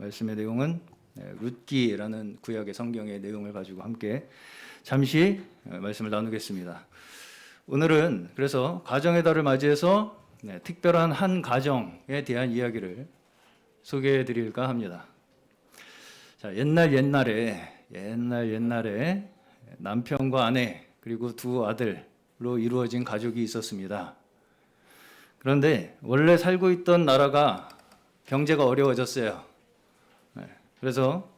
말씀의 내용은 룻기라는 구약의 성경의 내용을 가지고 함께 잠시 말씀을 나누겠습니다. 오늘은 그래서 가정의 달을 맞이해서 특별한 한 가정에 대한 이야기를 소개해 드릴까 합니다. 자, 옛날에 남편과 아내 그리고 두 아들로 이루어진 가족이 있었습니다. 그런데 원래 살고 있던 나라가 경제가 어려워졌어요. 그래서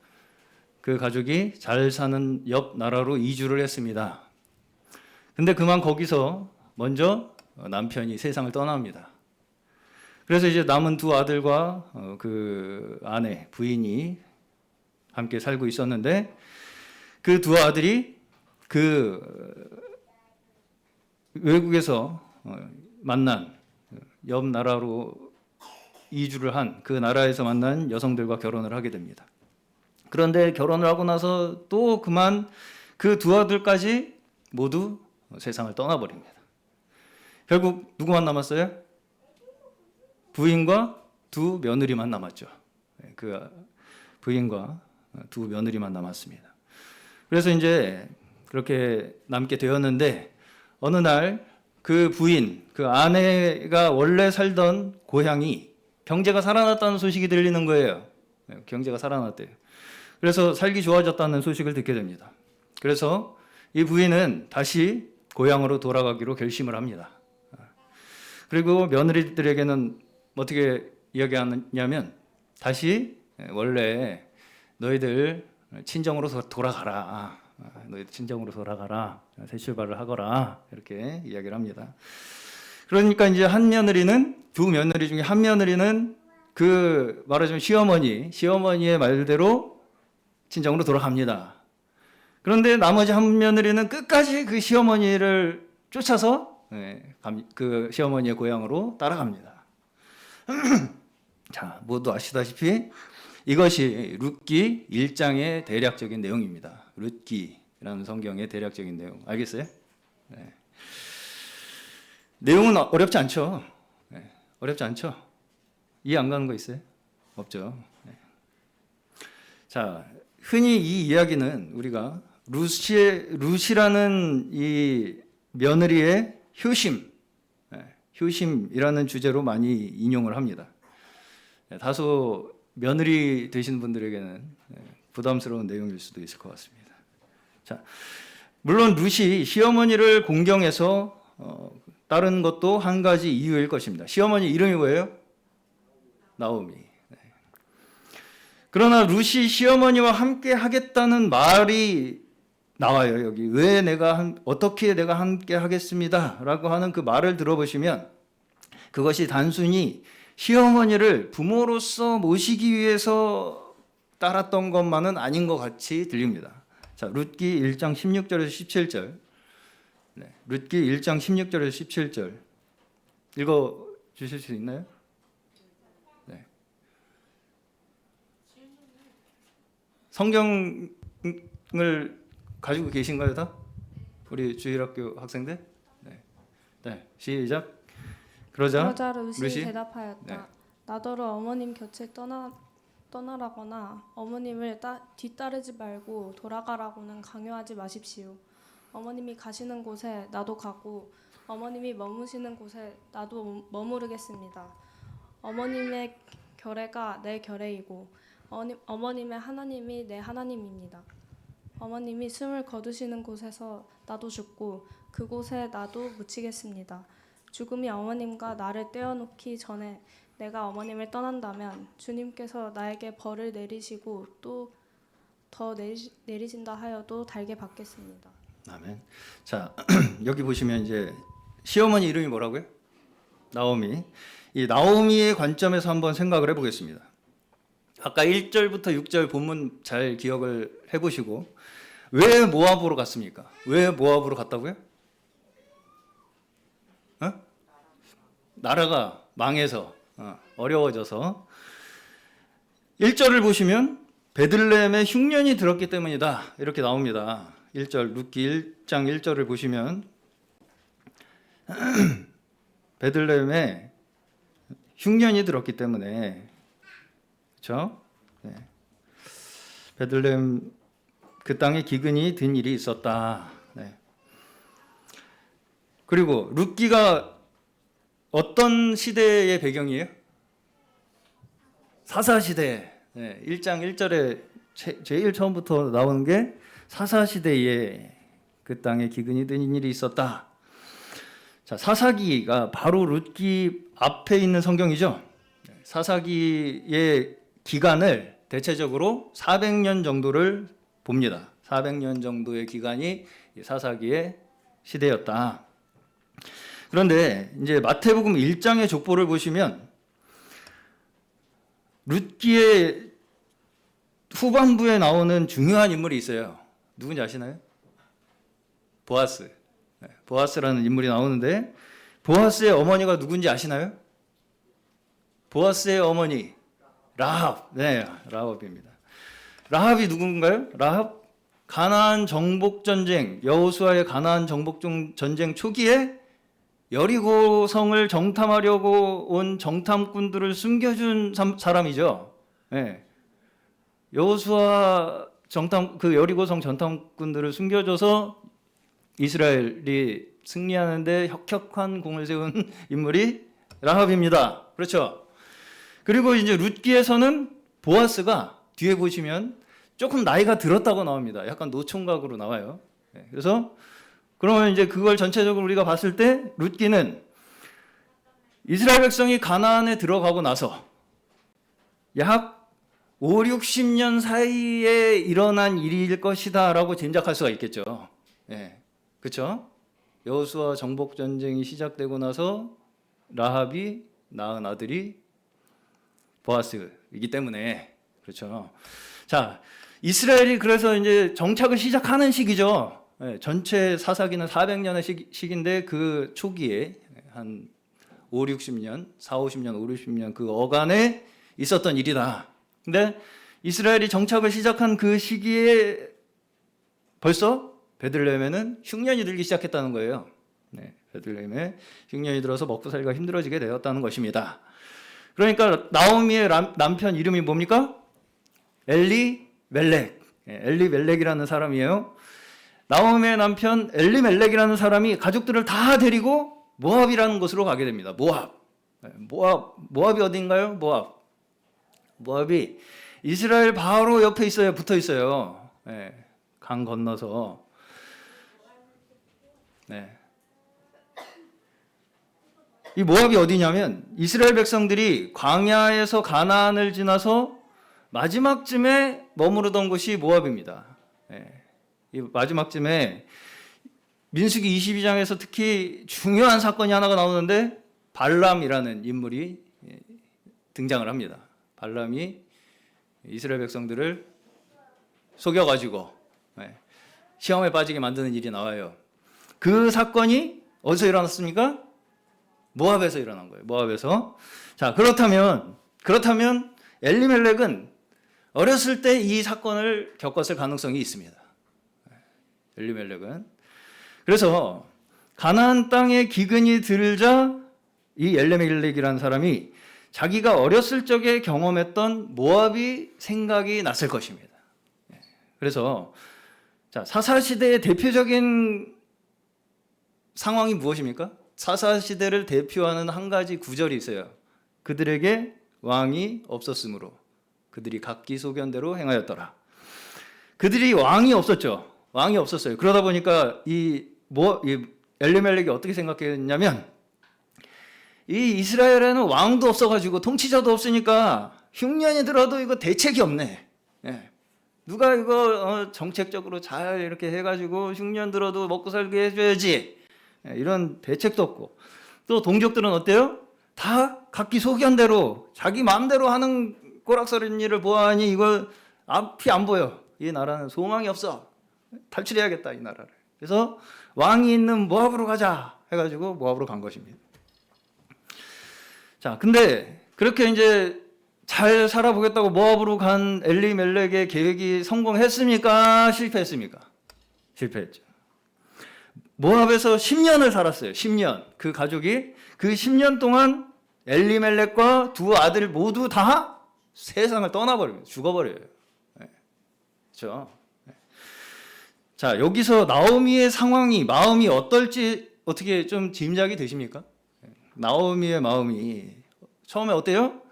그 가족이 잘 사는 옆 나라로 이주를 했습니다. 근데 그만 거기서 먼저 남편이 세상을 떠납니다. 그래서 이제 남은 두 아들과 그 아내, 부인이 함께 살고 있었는데 그 두 아들이 그 외국에서 만난 옆 나라로 이주를 한 그 나라에서 만난 여성들과 결혼을 하게 됩니다. 그런데 결혼을 하고 나서 또 그만 그 두 아들까지 모두 세상을 떠나버립니다. 결국 누구만 남았어요? 부인과 두 며느리만 남았죠. 그 부인과 두 며느리만 남았습니다. 그래서 이제 그렇게 남게 되었는데 어느 날 그 부인, 그 아내가 원래 살던 고향이 경제가 살아났다는 소식이 들리는 거예요. 경제가 살아났대요. 그래서 살기 좋아졌다는 소식을 듣게 됩니다. 그래서 이 부인은 다시 고향으로 돌아가기로 결심을 합니다. 그리고 며느리들에게는 어떻게 이야기하냐면 다시 원래 너희들 친정으로 돌아가라. 너희들 친정으로 돌아가라. 새 출발을 하거라. 이렇게 이야기를 합니다. 그러니까 이제 한 며느리는, 두 며느리 중에 한 며느리는 그 말하자면 시어머니의 말대로 친정으로 돌아갑니다. 그런데 나머지 한 며느리는 끝까지 그 시어머니를 쫓아서 그 시어머니의 고향으로 따라갑니다. 자, 모두 아시다시피 이것이 룻기 1장의 대략적인 내용입니다. 룻기라는 성경의 대략적인 내용. 알겠어요? 네. 내용은 어렵지 않죠? 네. 어렵지 않죠? 이해 안 가는 거 있어요? 없죠? 네. 자, 흔히 이 이야기는 우리가 룻이라는 이 며느리의 효심이라는 주제로 많이 인용을 합니다. 다소 며느리 되시는 분들에게는 부담스러운 내용일 수도 있을 것 같습니다. 자, 물론 룻이 시어머니를 공경해서 따른 것도 한 가지 이유일 것입니다. 시어머니 이름이 뭐예요? 나오미. 그러나 룻이 시어머니와 함께 하겠다는 말이 나와요. 여기 어떻게 내가 함께 하겠습니다라고 하는 그 말을 들어보시면 그것이 단순히 시어머니를 부모로서 모시기 위해서 따랐던 것만은 아닌 것 같이 들립니다. 자, 룻기 1장 16절에서 17절. 룻기 1장 16절에서 17절. 읽어 주실 수 있나요? 네. 성경을 가지고 계신가요, 다? 우리 주일학교 학생들? 네, 시작. 그러자 룻이 대답하였다. 나더러 어머님 곁에 떠나라거나 어머님을 뒤따르지 말고 돌아가라고는 강요하지 마십시오. 어머님이 가시는 곳에 나도 가고 어머님이 머무시는 곳에 나도 머무르겠습니다. 어머님의 결례가 내 결례이고 어머님의 하나님이 내 하나님입니다. 어머님이 숨을 거두시는 곳에서 나도 죽고 그곳에 나도 묻히겠습니다. 죽음이 어머님과 나를 떼어놓기 전에 내가 어머님을 떠난다면 주님께서 나에게 벌을 내리시고 또 더 내리신다 하여도 달게 받겠습니다. 아멘. 자, 여기 보시면 이제 시어머니 이름이 뭐라고요? 나오미. 이 나오미의 관점에서 한번 생각을 해보겠습니다. 아까 1절부터 6절 본문 잘 기억을 해보시고 왜 모압으로 갔습니까? 왜 모압으로 갔다고요? 나라가 망해서 어려워져서 1절을 보시면 베들레헴에 흉년이 들었기 때문이다 이렇게 나옵니다. 1절 룻기 1장 1절을 보시면 베들레헴에 흉년이 들었기 때문에 그렇죠? 네. 베들레헴 그 땅에 기근이 든 일이 있었다. 네. 그리고 룻기가 어떤 시대의 배경이에요? 사사시대. 네. 1장 1절에 제일 처음부터 나오는 게 사사시대에 그 땅에 기근이 든 일이 있었다. 자, 사사기가 바로 룻기 앞에 있는 성경이죠. 사사기의 기간을 대체적으로 400년 정도를 봅니다. 400년 정도의 기간이 사사기의 시대였다. 그런데 이제 마태복음 1장의 족보를 보시면 룻기의 후반부에 나오는 중요한 인물이 있어요. 누군지 아시나요? 보아스. 보아스라는 인물이 나오는데 보아스의 어머니가 누군지 아시나요? 보아스의 어머니 라합. 네, 라합입니다. 라합이 누군가요? 라합 가나안 정복 전쟁, 여호수아의 가나안 정복 전쟁 초기에 여리고 성을 정탐하려고 온 정탐꾼들을 숨겨준 사람이죠. 네. 여호수아 그 여리고성 정탐꾼들을 숨겨줘서 이스라엘이 승리하는데 혁혁한 공을 세운 인물이 라합입니다. 그렇죠? 그리고 이제 룻기에서는 보아스가 뒤에 보시면 조금 나이가 들었다고 나옵니다. 약간 노총각으로 나와요. 그래서 그러면 이제 그걸 전체적으로 우리가 봤을 때 룻기는 이스라엘 백성이 가나안에 들어가고 나서 약 5, 60년 사이에 일어난 일일 것이다라고 짐작할 수가 있겠죠. 예. 그렇죠? 여호수아 정복 전쟁이 시작되고 나서 라합이 낳은 아들이 보아스이기 때문에 그렇죠. 자, 이스라엘이 그래서 이제 정착을 시작하는 시기죠. 예, 전체 사사기는 400년의 시기인데 그 초기에 한 5, 60년, 4, 50년, 5, 60년 그 어간에 있었던 일이다. 근데 이스라엘이 정착을 시작한 그 시기에 벌써 베들레헴에는 흉년이 들기 시작했다는 거예요. 네, 베들레헴에 흉년이 들어서 먹고 살기가 힘들어지게 되었다는 것입니다. 그러니까 나오미의 남편 이름이 뭡니까? 엘리멜렉. 엘리멜렉이라는 사람이에요. 나오미의 남편 엘리멜렉이라는 사람이 가족들을 다 데리고 모압이라는 곳으로 가게 됩니다. 모압이 어딘가요? 모압이 이스라엘 바로 옆에 있어요. 붙어 있어요. 네, 강 건너서. 네. 이 모압이 어디냐면 이스라엘 백성들이 광야에서 가나안을 지나서 마지막쯤에 머무르던 곳이 모압입니다. 네. 이 마지막쯤에 민수기 22장에서 특히 중요한 사건이 하나가 나오는데 발람이라는 인물이 등장을 합니다. 발람이 이스라엘 백성들을 속여가지고 시험에 빠지게 만드는 일이 나와요. 그 사건이 어디서 일어났습니까? 모압에서 일어난 거예요. 모압에서. 자, 그렇다면 엘리멜렉은 어렸을 때 이 사건을 겪었을 가능성이 있습니다. 엘리멜렉은. 그래서 가나안 땅에 기근이 들자 이 엘리멜렉이라는 사람이 자기가 어렸을 적에 경험했던 모압이 생각이 났을 것입니다. 그래서 자, 사사시대의 대표적인 상황이 무엇입니까? 사사시대를 대표하는 한 가지 구절이 있어요. 그들에게 왕이 없었으므로 그들이 각기 소견대로 행하였더라. 그들이 왕이 없었죠. 왕이 없었어요. 그러다 보니까 이 엘리멜렉이 어떻게 생각했냐면 이 이스라엘에는 왕도 없어가지고 통치자도 없으니까 흉년이 들어도 이거 대책이 없네. 예. 누가 이거 정책적으로 잘 이렇게 해가지고 흉년 들어도 먹고 살게 해줘야지. 예, 이런 대책도 없고 또 동족들은 어때요? 다 각기 소견대로 자기 마음대로 하는 꼬락서린 일을 보아하니 이거 앞이 안 보여. 이 나라는 소망이 없어. 탈출해야겠다 이 나라를. 그래서 왕이 있는 모압으로 가자 해가지고 모압으로 간 것입니다. 자, 근데 그렇게 이제 잘 살아보겠다고 모압으로 간 엘리멜렉의 계획이 성공했습니까? 실패했습니까? 실패했죠. 모압에서 10년을 살았어요. 10년. 그 가족이 그 10년 동안 엘리멜렉과 두 아들 모두 다 세상을 떠나버립니다. 죽어버려요. 네. 그렇죠? 네. 자, 여기서 나오미의 상황이 마음이 어떨지 어떻게 좀 짐작이 되십니까? 나오미의 마음이 처음에 어때요?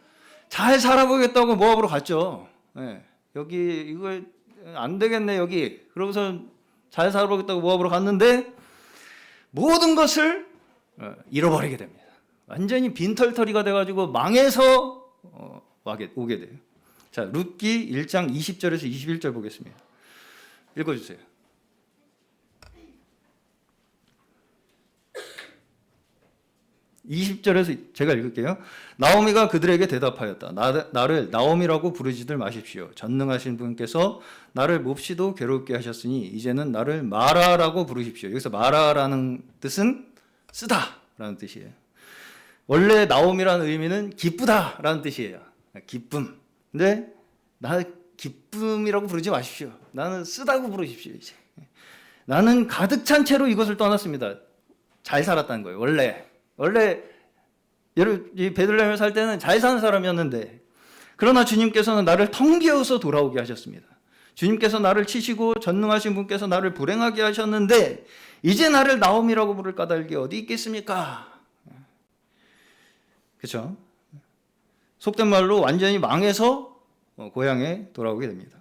잘 살아보겠다고 모압으로 갔죠. 네. 여기 이거 안 되겠네 여기. 그러고서 잘 살아보겠다고 모압으로 갔는데 모든 것을 잃어버리게 됩니다. 완전히 빈털터리가 돼가지고 망해서 오게 돼요. 자, 룻기 1장 20절에서 21절 보겠습니다. 읽어주세요. 20절에서 제가 읽을게요. 나오미가 그들에게 대답하였다. 나를 나오미라고 부르지들 마십시오. 전능하신 분께서 나를 몹시도 괴롭게 하셨으니 이제는 나를 마라라고 부르십시오. 여기서 마라라는 뜻은 쓰다라는 뜻이에요. 원래 나오미라는 의미는 기쁘다라는 뜻이에요. 기쁨. 근데 나 기쁨이라고 부르지 마십시오. 나는 쓰다고 부르십시오. 이제. 나는 가득 찬 채로 이것을 떠났습니다. 잘 살았다는 거예요. 원래 이 베들레헴에 살 때는 잘 사는 사람이었는데 그러나 주님께서는 나를 텅 비어서 돌아오게 하셨습니다. 주님께서 나를 치시고 전능하신 분께서 나를 불행하게 하셨는데 이제 나를 나오미라고 부를 까닭이 어디 있겠습니까? 그렇죠? 속된 말로 완전히 망해서 고향에 돌아오게 됩니다.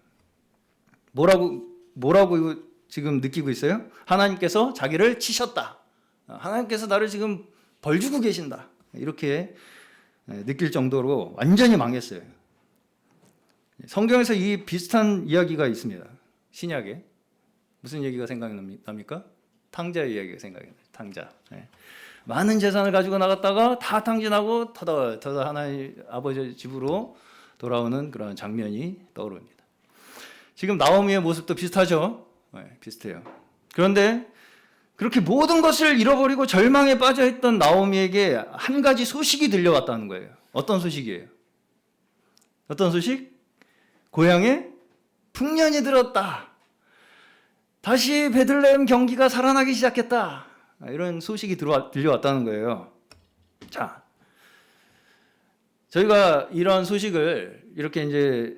뭐라고 지금 느끼고 있어요? 하나님께서 자기를 치셨다. 하나님께서 나를 지금 벌 주고 계신다. 이렇게 느낄 정도로 완전히 망했어요. 성경에서 이 비슷한 이야기가 있습니다. 신약에. 무슨 얘기가 생각납니까? 탕자의 이야기가 생각이 나요. 탕자. 많은 재산을 가지고 나갔다가 다 탕진하고 터다 하나님 아버지 집으로 돌아오는 그런 장면이 떠오릅니다. 지금 나오미의 모습도 비슷하죠? 비슷해요. 그런데 그렇게 모든 것을 잃어버리고 절망에 빠져있던 나오미에게 한 가지 소식이 들려왔다는 거예요. 어떤 소식이에요? 어떤 소식? 고향에 풍년이 들었다. 다시 베들레헴 경기가 살아나기 시작했다. 이런 소식이 들려왔다는 거예요. 자, 저희가 이런 소식을 이렇게 이제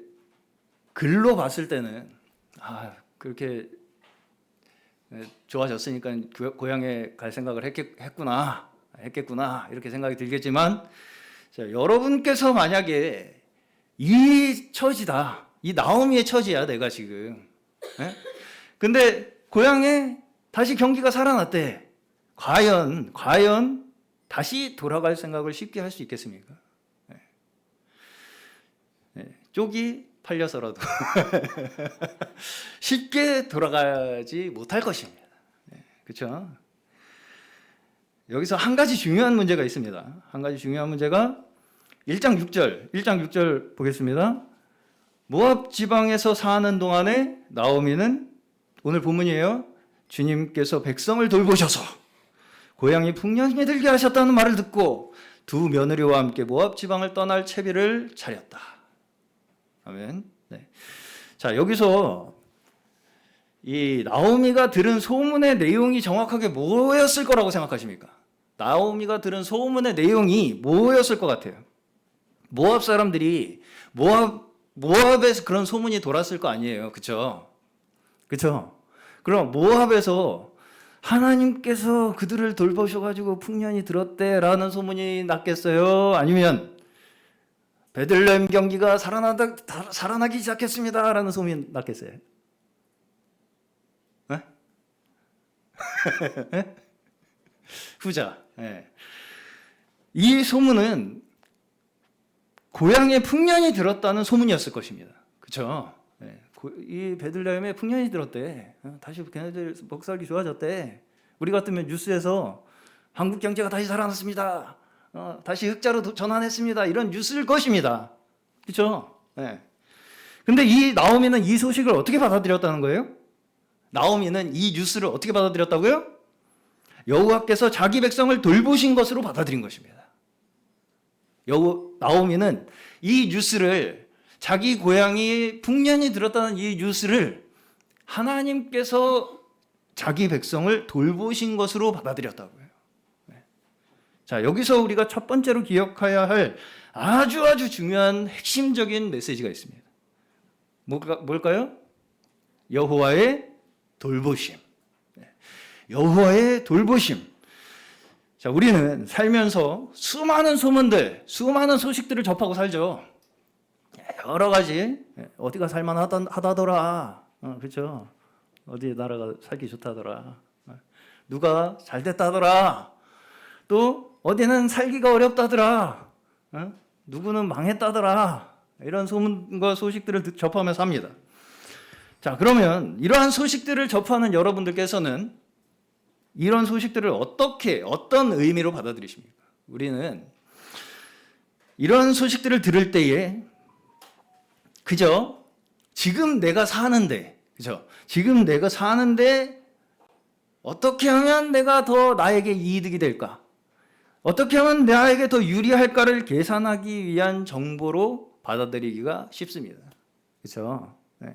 글로 봤을 때는 그렇게 좋아졌으니까 고향에 갈 생각을 했겠구나 이렇게 생각이 들겠지만 자, 여러분께서 만약에 이 처지다, 이 나오미의 처지야 내가 지금. 근데 고향에 다시 경기가 살아났대. 과연 다시 돌아갈 생각을 쉽게 할 수 있겠습니까? 쪽이 팔려서라도 쉽게 돌아가지 못할 것입니다. 그렇죠? 여기서 한 가지 중요한 문제가 있습니다. 한 가지 중요한 문제가 1장 6절 보겠습니다. 모압 지방에서 사는 동안에 나오미는 오늘 본문이에요. 주님께서 백성을 돌보셔서 고향이 풍년이 들게 하셨다는 말을 듣고 두 며느리와 함께 모압 지방을 떠날 채비를 차렸다. 아멘. 네. 자, 여기서 이 나오미가 들은 소문의 내용이 정확하게 뭐였을 거라고 생각하십니까? 나오미가 들은 소문의 내용이 뭐였을 것 같아요? 모압 사람들이 모압에서 그런 소문이 돌았을 거 아니에요. 그렇죠? 그렇죠? 그럼 모압에서 하나님께서 그들을 돌보셔가지고 풍년이 들었대라는 소문이 났겠어요? 아니면 베들레헴 경기가 살아나기 시작했습니다라는 소문이 났겠어요? 네? 후자. 네. 이 소문은 고향에 풍년이 들었다는 소문이었을 것입니다. 그렇죠? 네. 이 베들레헴에 풍년이 들었대. 다시 걔네들 먹살기 좋아졌대. 우리 같으면 뉴스에서 한국 경제가 다시 살아났습니다. 다시 흑자로 전환했습니다. 이런 뉴스일 것입니다. 그렇죠? 네. 근데 이 나오미는 이 소식을 어떻게 받아들였다는 거예요? 나오미는 이 뉴스를 어떻게 받아들였다고요? 여호와께서 자기 백성을 돌보신 것으로 받아들인 것입니다. 나오미는 이 뉴스를 자기 고향이 풍년이 들었다는 이 뉴스를 하나님께서 자기 백성을 돌보신 것으로 받아들였다고요. 자, 여기서 우리가 첫 번째로 기억해야 할 아주 중요한 핵심적인 메시지가 있습니다. 뭘까요? 여호와의 돌보심. 여호와의 돌보심. 자, 우리는 살면서 수많은 소문들, 수많은 소식들을 접하고 살죠. 여러 가지, 어디가 살만하다더라. 그렇죠? 어디 나라가 살기 좋다더라. 누가 잘 됐다더라. 또 어디는 살기가 어렵다더라. 누구는 망했다더라. 이런 소문과 소식들을 접하며 삽니다. 자, 그러면 이러한 소식들을 접하는 여러분들께서는 이런 소식들을 어떤 의미로 받아들이십니까? 우리는 이런 소식들을 들을 때에 그저 지금 내가 사는데, 그죠? 지금 내가 사는데 어떻게 하면 내가 더 나에게 이득이 될까? 어떻게 하면 나에게 더 유리할까를 계산하기 위한 정보로 받아들이기가 쉽습니다. 그렇죠? 네.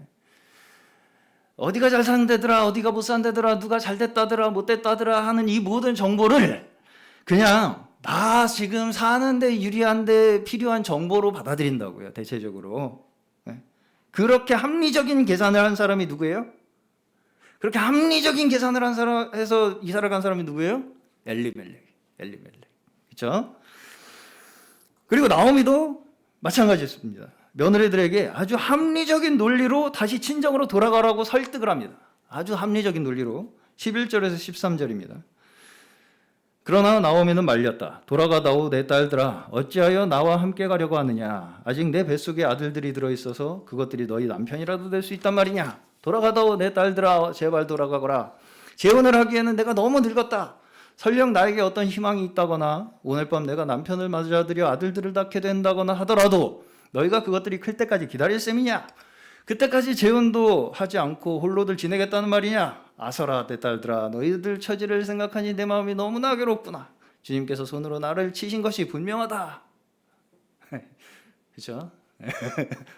어디가 잘 사는 데더라, 어디가 못 사는 데더라, 누가 잘 됐다더라, 못 됐다더라 하는 이 모든 정보를 그냥 나 지금 사는데 유리한데 필요한 정보로 받아들인다고요. 대체적으로. 네. 그렇게 합리적인 계산을 한 사람이 누구예요? 그렇게 합리적인 계산을 해서 이사를 간 사람이 누구예요? 엘리멜렉. 그렇죠? 그리고 나오미도 마찬가지였습니다. 며느리들에게 아주 합리적인 논리로 다시 친정으로 돌아가라고 설득을 합니다. 아주 합리적인 논리로. 11절에서 13절입니다. 그러나 나오미는 말렸다. 돌아가다오 내 딸들아, 어찌하여 나와 함께 가려고 하느냐? 아직 내 뱃속에 아들들이 들어있어서 그것들이 너희 남편이라도 될 수 있단 말이냐? 돌아가다오 내 딸들아, 제발 돌아가거라. 재혼을 하기에는 내가 너무 늙었다. 설령 나에게 어떤 희망이 있다거나 오늘 밤 내가 남편을 맞아들여 아들들을 낳게 된다거나 하더라도 너희가 그것들이 클 때까지 기다릴 셈이냐? 그때까지 재혼도 하지 않고 홀로들 지내겠다는 말이냐? 아서라 내 딸들아, 너희들 처지를 생각하니 내 마음이 너무나 괴롭구나. 주님께서 손으로 나를 치신 것이 분명하다. 그렇죠?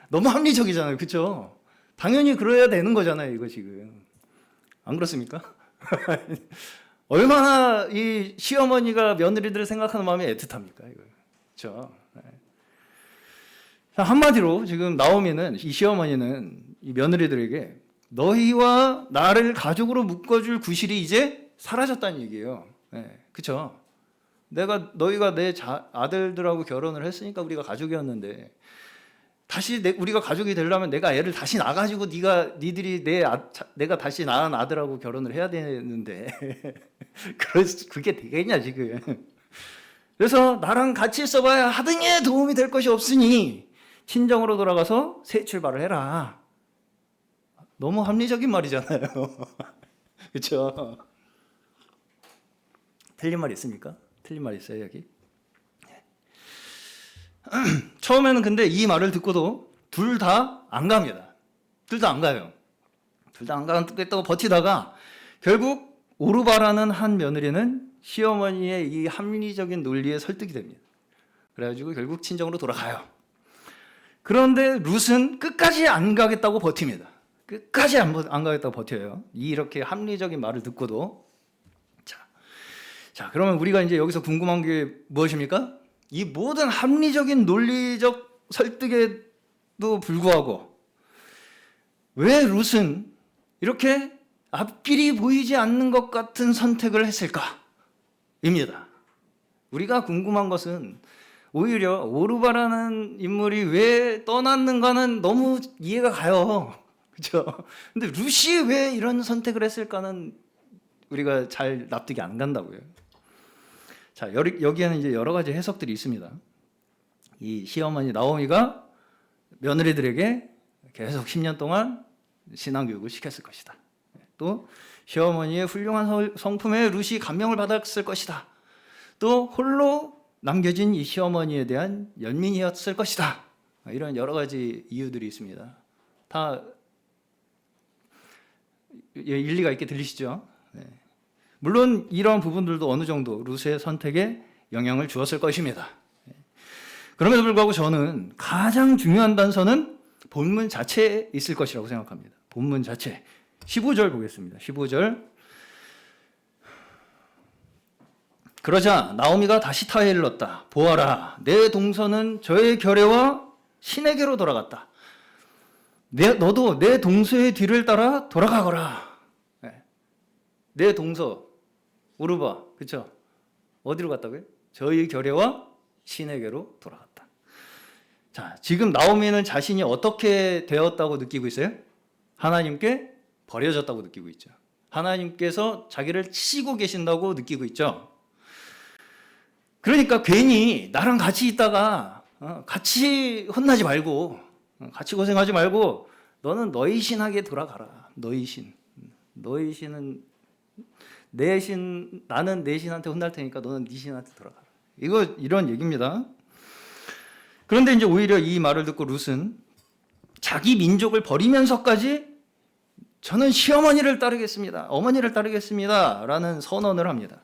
너무 합리적이잖아요. 그렇죠? 당연히 그래야 되는 거잖아요. 이거 지금. 안 그렇습니까? 얼마나 이 시어머니가 며느리들을 생각하는 마음이 애틋합니까? 이거. 그렇죠? 한마디로 지금 나오미는, 이 시어머니는 이 며느리들에게 너희와 나를 가족으로 묶어줄 구실이 이제 사라졌다는 얘기예요. 네, 그렇죠? 너희가 내 아들들하고 결혼을 했으니까 우리가 가족이었는데 다시 우리가 가족이 되려면 내가 애를 다시 낳아가지고 니들이 내가 다시 낳은 아들하고 결혼을 해야 되는데 그게 되겠냐 지금. 그래서 나랑 같이 있어봐야 하등에 도움이 될 것이 없으니 친정으로 돌아가서 새 출발을 해라. 너무 합리적인 말이잖아요. 그렇죠? 틀린 말 있습니까? 틀린 말 있어요 여기? 처음에는 근데 이 말을 듣고도 둘 다 안 갑니다. 둘 다 안 가요. 둘 다 안 가겠다고 버티다가 결국 오르바라는 한 며느리는 시어머니의 이 합리적인 논리에 설득이 됩니다. 그래가지고 결국 친정으로 돌아가요. 그런데 룻은 끝까지 안 가겠다고 버팁니다. 끝까지 안 가겠다고 버텨요. 이렇게 합리적인 말을 듣고도. 자, 그러면 우리가 이제 여기서 궁금한 게 무엇입니까? 이 모든 합리적인 논리적 설득에도 불구하고 왜 룻은 이렇게 앞길이 보이지 않는 것 같은 선택을 했을까? 입니다. 우리가 궁금한 것은 오히려 오르바라는 인물이 왜 떠났는가는 너무 이해가 가요. 그렇죠? 근데 룻이 왜 이런 선택을 했을까는 우리가 잘 납득이 안 간다고요. 자, 여기에는 이제 여러 가지 해석들이 있습니다. 이 시어머니 나오미가 며느리들에게 계속 10년 동안 신앙교육을 시켰을 것이다. 또 시어머니의 훌륭한 성품에 룻이 감명을 받았을 것이다. 또 홀로 남겨진 이 시어머니에 대한 연민이었을 것이다. 이런 여러 가지 이유들이 있습니다. 다 일리가 있게 들리시죠? 네. 물론 이러한 부분들도 어느 정도 룻의 선택에 영향을 주었을 것입니다. 그럼에도 불구하고 저는 가장 중요한 단서는 본문 자체에 있을 것이라고 생각합니다. 본문 자체. 15절 보겠습니다. 15절. 그러자 나오미가 다시 타에 일렀다. 보아라, 내 동서는 저의 결례와 신에게로 돌아갔다. 너도 내 동서의 뒤를 따라 돌아가거라. 내 동서, 오르바, 그쵸? 어디로 갔다고요? 저의 결례와 신에게로 돌아갔다. 자, 지금 나오미는 자신이 어떻게 되었다고 느끼고 있어요? 하나님께 버려졌다고 느끼고 있죠. 하나님께서 자기를 치시고 계신다고 느끼고 있죠. 그러니까 괜히 나랑 같이 있다가 같이 혼나지 말고, 같이 고생하지 말고 너는 너희 신에게 돌아가라. 너희 신은 내 신, 나는 내 신한테 혼날 테니까 너는 네 신한테 돌아가라. 이런 얘기입니다. 그런데 이제 오히려 이 말을 듣고 룻은 자기 민족을 버리면서까지 저는 시어머니를 따르겠습니다. 어머니를 따르겠습니다. 라는 선언을 합니다.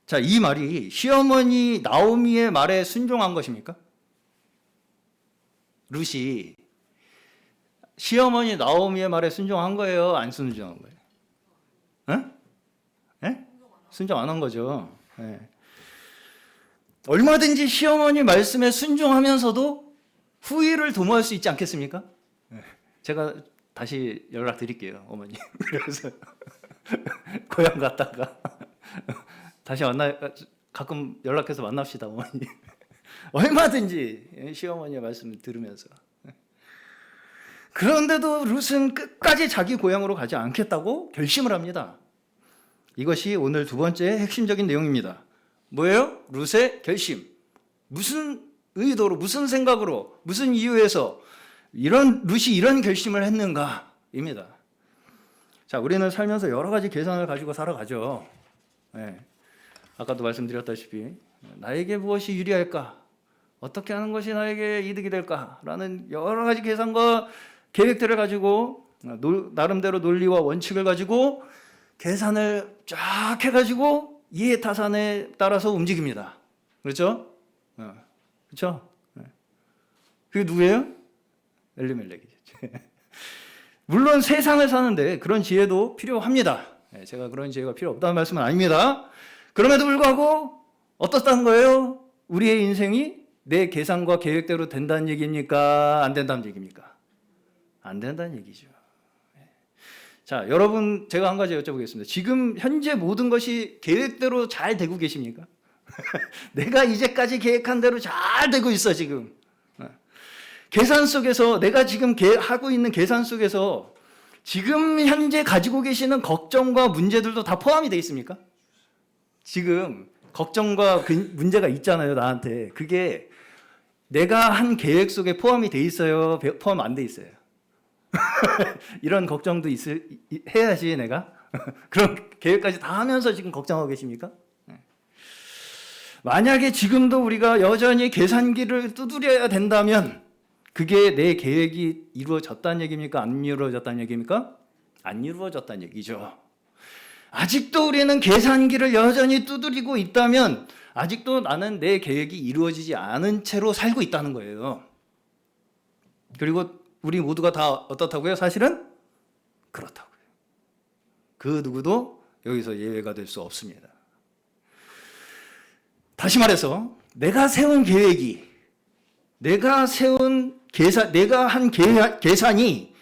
자, 이 말이 시어머니 나오미의 말에 순종한 것입니까? 룻이 시어머니 나오미의 말에 순종한 거예요? 안 순종한 거예요? 순종 안 한 거죠. 네. 얼마든지 시어머니 말씀에 순종하면서도 후회를 도모할 수 있지 않겠습니까? 네. 제가 다시 연락드릴게요, 어머니. 그래서 고향 갔다가 다시 가끔 연락해서 만납시다, 어머니. 얼마든지 시어머니의 말씀을 들으면서. 그런데도 룻은 끝까지 자기 고향으로 가지 않겠다고 결심을 합니다. 이것이 오늘 두 번째 핵심적인 내용입니다. 뭐예요? 룻의 결심. 무슨 의도로, 무슨 생각으로, 무슨 이유에서 룻이 이런 결심을 했는가입니다. 자, 우리는 살면서 여러 가지 계산을 가지고 살아가죠. 네. 아까도 말씀드렸다시피 나에게 무엇이 유리할까? 어떻게 하는 것이 나에게 이득이 될까? 라는 여러 가지 계산과 계획들을 가지고 나름대로 논리와 원칙을 가지고 계산을 쫙 해가지고 이해타산에 따라서 움직입니다. 그렇죠? 그렇죠? 그게 누구예요? 엘리멜렉이죠. 물론 세상을 사는데 그런 지혜도 필요합니다. 제가 그런 지혜가 필요 없다는 말씀은 아닙니다. 그럼에도 불구하고 어떻다는 거예요? 우리의 인생이 내 계산과 계획대로 된다는 얘기입니까? 안 된다는 얘기입니까? 안 된다는 얘기죠. 자, 여러분, 제가 한 가지 여쭤보겠습니다. 지금 현재 모든 것이 계획대로 잘 되고 계십니까? 내가 이제까지 계획한 대로 잘 되고 있어, 지금. 계산 속에서, 내가 지금 하고 있는 계산 속에서 지금 현재 가지고 계시는 걱정과 문제들도 다 포함이 되어 있습니까? 지금 걱정과 문제가 있잖아요, 나한테. 그게 내가 한 계획 속에 포함이 돼 있어요? 포함 안 돼 있어요? 이런 걱정도 해야지 내가 그런 계획까지 다 하면서 지금 걱정하고 계십니까? 만약에 지금도 우리가 여전히 계산기를 두드려야 된다면 그게 내 계획이 이루어졌다는 얘기입니까? 안 이루어졌다는 얘기입니까? 안 이루어졌다는 얘기죠. 아직도 우리는 계산기를 여전히 두드리고 있다면 아직도 나는 내 계획이 이루어지지 않은 채로 살고 있다는 거예요. 그리고 우리 모두가 다 어떻다고요? 사실은 그렇다고요. 그 누구도 여기서 예외가 될 수 없습니다. 다시 말해서 내가 세운 계획이, 내가 한 계산이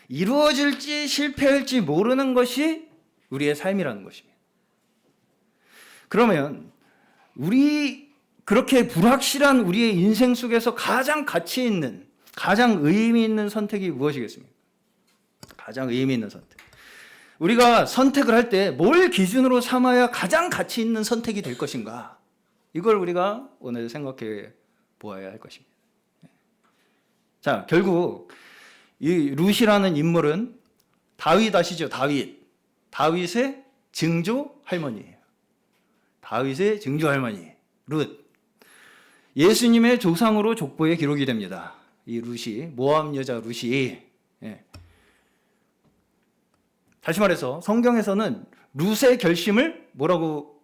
이루어질지 실패할지 모르는 것이 우리의 삶이라는 것입니다. 그러면 그렇게 불확실한 우리의 인생 속에서 가장 가치 있는, 가장 의미 있는 선택이 무엇이겠습니까? 가장 의미 있는 선택. 우리가 선택을 할 때 뭘 기준으로 삼아야 가장 가치 있는 선택이 될 것인가? 이걸 우리가 오늘 생각해 보아야 할 것입니다. 자, 결국 이 룻이라는 인물은 다윗 아시죠? 다윗의 증조 할머니예요. 다윗의 증조 할머니 룻. 예수님의 조상으로 족보에 기록이 됩니다. 이 룻이, 모압 여자 룻이. 다시 말해서 성경에서는 룻의 결심을 뭐라고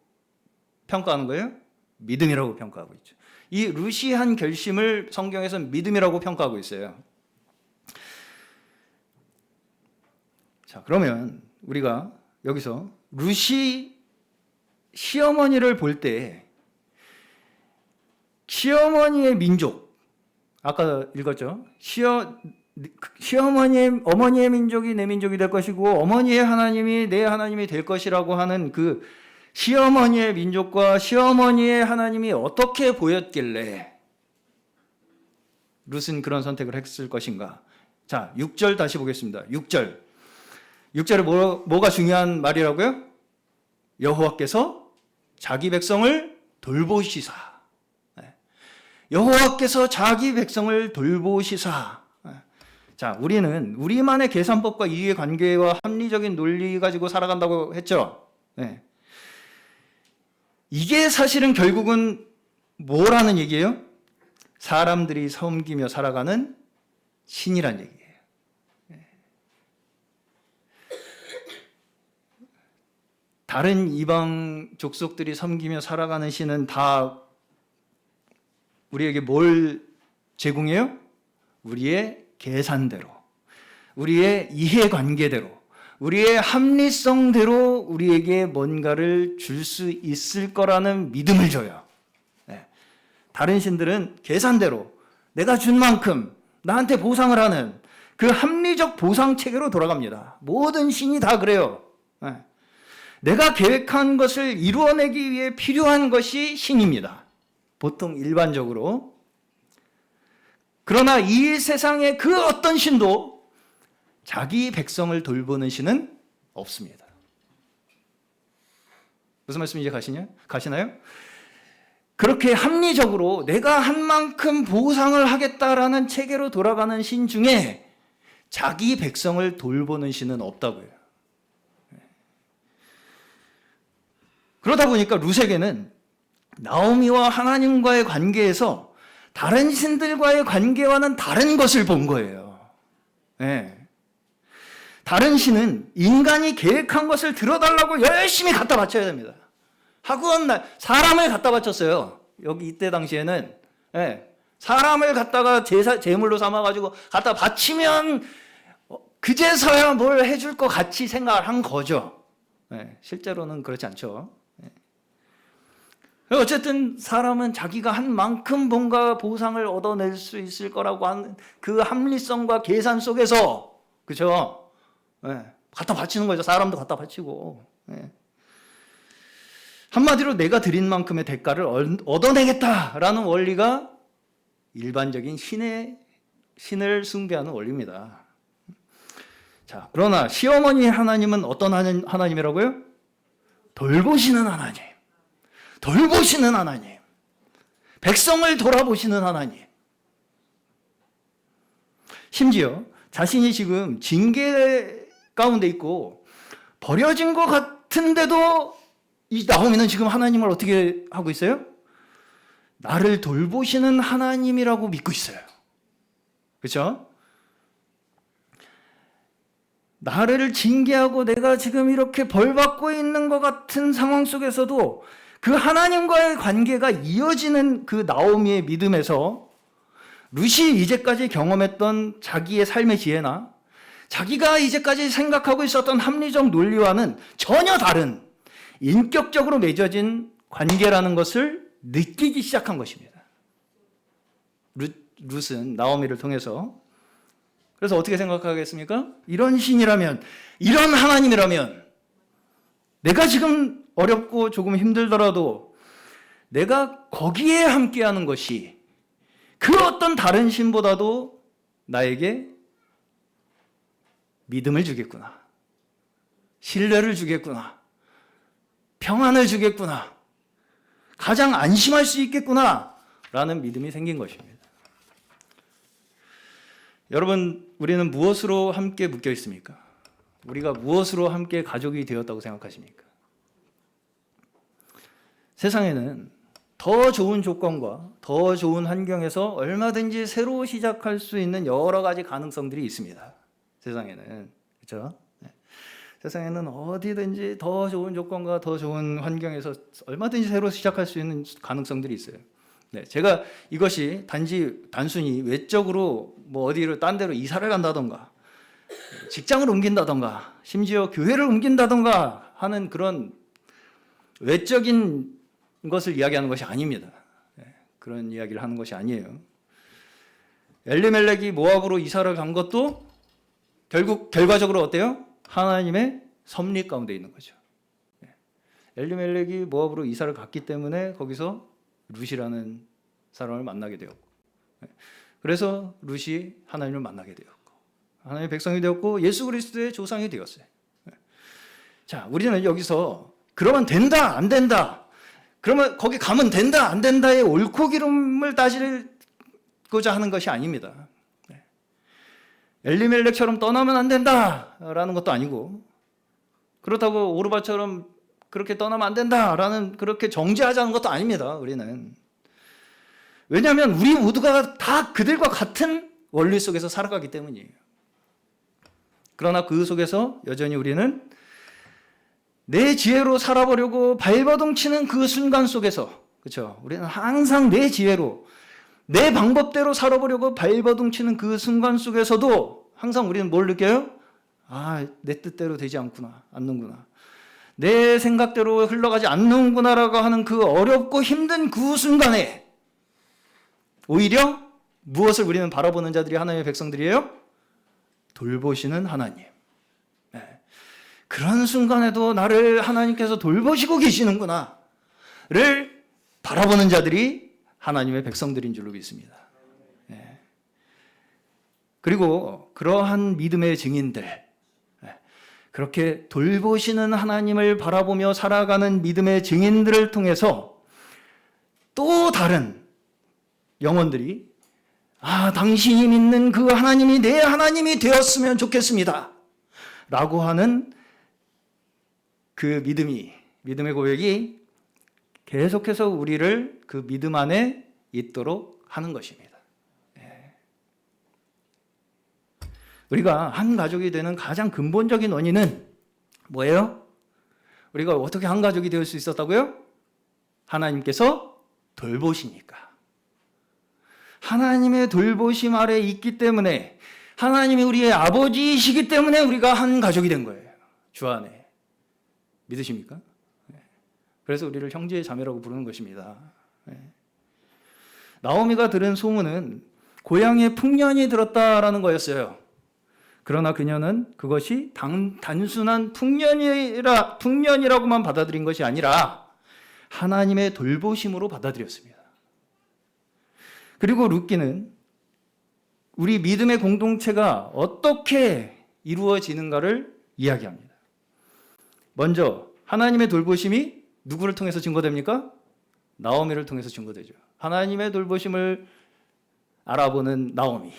평가하는 거예요? 믿음이라고 평가하고 있죠. 이 룻이 한 결심을 성경에서는 믿음이라고 평가하고 있어요. 자, 그러면 우리가 여기서 룻이 시어머니를 볼 때 시어머니의 민족, 아까 읽었죠? 시어머니의, 어머니의 민족이 내 민족이 될 것이고 어머니의 하나님이 내 하나님이 될 것이라고 하는 그 시어머니의 민족과 시어머니의 하나님이 어떻게 보였길래 룻은 그런 선택을 했을 것인가? 자, 6절 다시 보겠습니다. 6절에 뭐가 중요한 말이라고요? 여호와께서 자기 백성을 돌보시사. 여호와께서 자기 백성을 돌보시사. 자, 우리는 우리만의 계산법과 이해관계와 합리적인 논리 가지고 살아간다고 했죠. 네. 이게 사실은 결국은 뭐라는 얘기예요? 사람들이 섬기며 살아가는 신이란 얘기예요. 다른 이방 족속들이 섬기며 살아가는 신은 다 우리에게 뭘 제공해요? 우리의 계산대로, 우리의 이해관계대로, 우리의 합리성대로 우리에게 뭔가를 줄 수 있을 거라는 믿음을 줘요. 네. 다른 신들은 계산대로 내가 준 만큼 나한테 보상을 하는 그 합리적 보상 체계로 돌아갑니다. 모든 신이 다 그래요. 네. 내가 계획한 것을 이루어내기 위해 필요한 것이 신입니다. 보통 일반적으로. 그러나 이 세상의 그 어떤 신도 자기 백성을 돌보는 신은 없습니다. 무슨 말씀인지 가시나요? 그렇게 합리적으로 내가 한 만큼 보상을 하겠다라는 체계로 돌아가는 신 중에 자기 백성을 돌보는 신은 없다고요. 그러다 보니까 룻에게는 나오미와 하나님과의 관계에서 다른 신들과의 관계와는 다른 것을 본 거예요. 네. 다른 신은 인간이 계획한 것을 들어달라고 열심히 갖다 바쳐야 됩니다. 하구한 날 사람을 갖다 바쳤어요. 여기 이때 당시에는 네. 사람을 갖다가 제물로 삼아가지고 갖다 바치면 그제서야 뭘 해줄 것 같이 생각을 한 거죠. 네. 실제로는 그렇지 않죠. 어쨌든 사람은 자기가 한 만큼 뭔가 보상을 얻어낼 수 있을 거라고 하는 그 합리성과 계산 속에서, 그죠? 네, 갖다 바치는 거죠. 사람도 갖다 바치고. 네. 한마디로 내가 드린 만큼의 대가를 얻어내겠다라는 원리가 일반적인 신을 숭배하는 원리입니다. 자, 그러나 시어머니 하나님은 어떤 하나님이라고요? 돌보시는 하나님. 돌보시는 하나님, 백성을 돌아보시는 하나님. 심지어 자신이 지금 징계 가운데 있고 버려진 것 같은데도 이 나오미는 지금 하나님을 어떻게 하고 있어요? 나를 돌보시는 하나님이라고 믿고 있어요. 그렇죠? 나를 징계하고 내가 지금 이렇게 벌받고 있는 것 같은 상황 속에서도 그 하나님과의 관계가 이어지는 그 나오미의 믿음에서 룻이 이제까지 경험했던 자기의 삶의 지혜나 자기가 이제까지 생각하고 있었던 합리적 논리와는 전혀 다른 인격적으로 맺어진 관계라는 것을 느끼기 시작한 것입니다. 룻은 나오미를 통해서. 그래서 어떻게 생각하겠습니까? 이런 신이라면, 이런 하나님이라면 내가 지금 어렵고 조금 힘들더라도 내가 거기에 함께하는 것이 그 어떤 다른 신보다도 나에게 믿음을 주겠구나. 신뢰를 주겠구나. 평안을 주겠구나. 가장 안심할 수 있겠구나. 라는 믿음이 생긴 것입니다. 여러분, 우리는 무엇으로 함께 묶여 있습니까? 우리가 무엇으로 함께 가족이 되었다고 생각하십니까? 세상에는 더 좋은 조건과 더 좋은 환경에서 얼마든지 새로 시작할 수 있는 여러 가지 가능성들이 있습니다. 세상에는. 그렇죠? 네. 세상에는 어디든지 더 좋은 조건과 더 좋은 환경에서 얼마든지 새로 시작할 수 있는 가능성들이 있어요. 네, 제가 이것이 단순히 외적으로 뭐 어디를 딴 데로 이사를 간다던가 직장을 옮긴다던가 심지어 교회를 옮긴다던가 하는 그런 외적인 것을 이야기하는 것이 아닙니다. 그런 이야기를 하는 것이 아니에요. 엘리멜렉이 모압으로 이사를 간 것도 결국 결과적으로 어때요? 하나님의 섭리 가운데 있는 거죠. 엘리멜렉이 모압으로 이사를 갔기 때문에 거기서 룻이라는 사람을 만나게 되었고, 그래서 룻이 하나님을 만나게 되었고, 하나님의 백성이 되었고, 예수 그리스도의 조상이 되었어요. 자, 우리는 여기서 그러면 된다, 안 된다, 그러면 거기 가면 된다, 안 된다의 옳고 기름을 따지고자 하는 것이 아닙니다. 엘리멜렉처럼 떠나면 안 된다라는 것도 아니고, 그렇다고 오르바처럼 그렇게 떠나면 안 된다라는 그렇게 정죄하자는 것도 아닙니다. 우리는. 왜냐하면 우리 모두가 다 그들과 같은 원리 속에서 살아가기 때문이에요. 그러나 그 속에서 여전히 우리는 내 지혜로 살아보려고 발버둥 치는 그 순간 속에서, 그렇죠? 우리는 항상 내 지혜로, 내 방법대로 살아보려고 발버둥 치는 그 순간 속에서도 항상 우리는 뭘 느껴요? 아, 내 뜻대로 되지 않는구나. 내 생각대로 흘러가지 않는구나라고 하는 그 어렵고 힘든 그 순간에 오히려 무엇을 우리는 바라보는 자들이 하나님의 백성들이에요? 돌보시는 하나님. 그런 순간에도 나를 하나님께서 돌보시고 계시는구나를 바라보는 자들이 하나님의 백성들인 줄로 믿습니다. 그리고 그러한 믿음의 증인들, 그렇게 돌보시는 하나님을 바라보며 살아가는 믿음의 증인들을 통해서 또 다른 영혼들이 당신이 믿는 그 하나님이 내 하나님이 되었으면 좋겠습니다 라고 하는 그 믿음의 고백이 계속해서 우리를 그 믿음 안에 있도록 하는 것입니다. 우리가 한 가족이 되는 가장 근본적인 원인은 뭐예요? 우리가 어떻게 한 가족이 될 수 있었다고요? 하나님께서 돌보시니까. 하나님의 돌보심 아래 있기 때문에, 하나님이 우리의 아버지이시기 때문에 우리가 한 가족이 된 거예요. 주 안에. 믿으십니까? 그래서 우리를 형제의 자매라고 부르는 것입니다. 나오미가 들은 소문은 고향에 풍년이 들었다라는 거였어요. 그러나 그녀는 그것이 단순한 풍년이라고만 받아들인 것이 아니라 하나님의 돌보심으로 받아들였습니다. 그리고 룻기는 우리 믿음의 공동체가 어떻게 이루어지는가를 이야기합니다. 먼저 하나님의 돌보심이 누구를 통해서 증거됩니까? 나오미를 통해서 증거되죠. 하나님의 돌보심을 알아보는 나오미.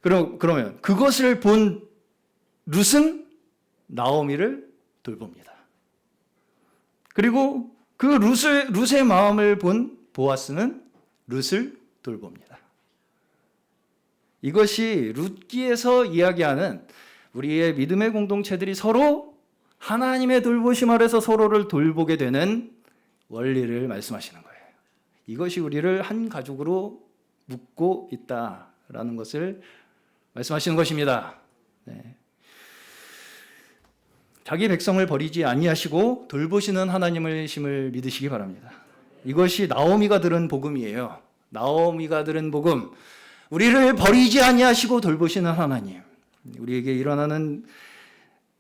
그러면 그것을 본 룻은 나오미를 돌봅니다. 그리고 그 룻의 마음을 본 보아스는 룻을 돌봅니다. 이것이 룻기에서 이야기하는 우리의 믿음의 공동체들이 서로 하나님의 돌보심 아래서 서로를 돌보게 되는 원리를 말씀하시는 거예요. 이것이 우리를 한 가족으로 묶고 있다라는 것을 말씀하시는 것입니다. 자기 백성을 버리지 아니하시고 돌보시는 하나님이심을 믿으시기 바랍니다. 이것이 나오미가 들은 복음이에요. 나오미가 들은 복음. 우리를 버리지 아니하시고 돌보시는 하나님. 우리에게 일어나는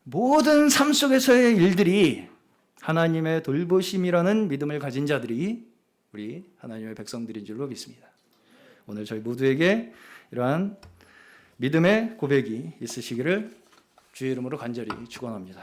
모든 삶 속에서의 일들이 하나님의 돌보심이라는 믿음을 가진 자들이 우리 하나님의 백성들인 줄로 믿습니다. 오늘 저희 모두에게 이러한 믿음의 고백이 있으시기를 주의 이름으로 간절히 축원합니다.